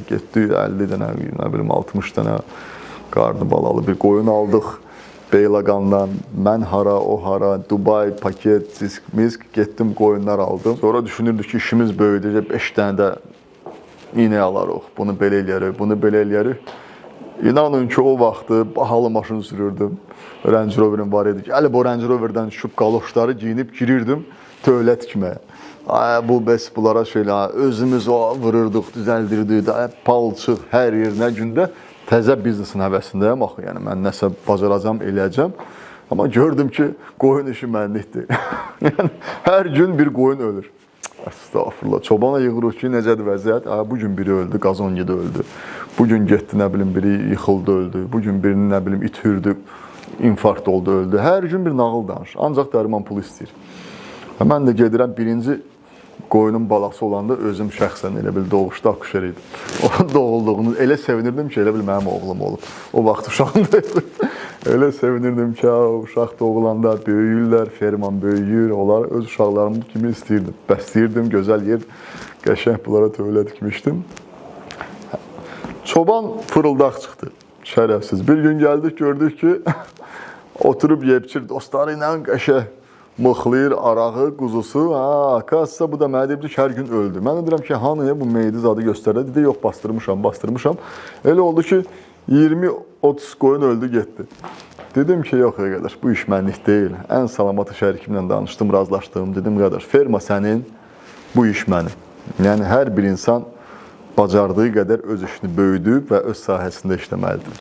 getdik 50 dənə, nə bilim 60 dənə qarnı balalı bir qoyun aldıq. Beyləqandan mən hara, o hara, Dubai, paket, disk, misk getdim qoyunlar aldım. Sonra düşünürdük ki, işimiz böyüdəcək, 5 dənə də iynə alarıq, bunu belə eləyərik, bunu belə eləyərik. İnanın ki, o vaxtı bahalı maşın sürürdüm. Range Rover'im var idi ki, elə bu Range Rover'dan düşüb qaloşları giyinib girirdim tövlə tikməyə. Bu bəs bunlara şeylə, özümüz vururduq, düzəldirdik, palçıq, hər yer, nə gündə. Təzə biznesin həvəsindəyəm axı, yəni mən nəsə bacaracam, eləyəcəm. Amma gördüm ki, qoyun işi mənlikdir. Yəni, hər gün bir qoyun ölür. Estağfurullah, çobana yığırıq ki, necədir vəziyyət? Bugün biri öldü, qazonyada öldü. Bugün getdi, nə bilim, biri yıxıldı, öldü. Bugün birinin, nə bilim, it hürdü, infarkt oldu, öldü. Hər gün bir nağıl danış, ancaq dərman pul istəyir. Mən də gedirəm, birinci qoyunun balası olanda özüm şəxsən elə bil doğuşda akuşer idim. Onun doğulduğunu elə sevinirdim ki, elə bil mənim oğlum olub. O vaxt uşağımdaydı. Elə sevinirdim ki, uşaq doğulanda böyüyürlər, ferman böyüyür. Onlar öz uşaqlarımı kimi istəyirdim. Bəsləyirdim, gözəl yer, qəşəng bunlara tövlə dikmişdim. Çoban fırıldaq çıxdı, şərəfsiz. Bir gün gəldik, gördük ki, oturub yeyib-içir dostları ilə qəşəng. Mıxlayır, arağı, quzusu, kassa bu da mənə deyibdir ki, hər gün öldü. Mən də deyirəm ki, hanıya bu meyidi zadı göstərdi? Dedi, yox, bastırmışam. Elə oldu ki, 20-30 qoyun öldü, getdi. Dedim ki, yox, qardaş, bu iş mənlik deyil. Ən salamatı şərikimlə danışdım, razılaşdım. Dedim, qardaş, ferma sənin, bu iş mənim. Yəni, hər bir insan bacardığı qədər öz işini böyüdüb və öz sahəsində işləməlidir.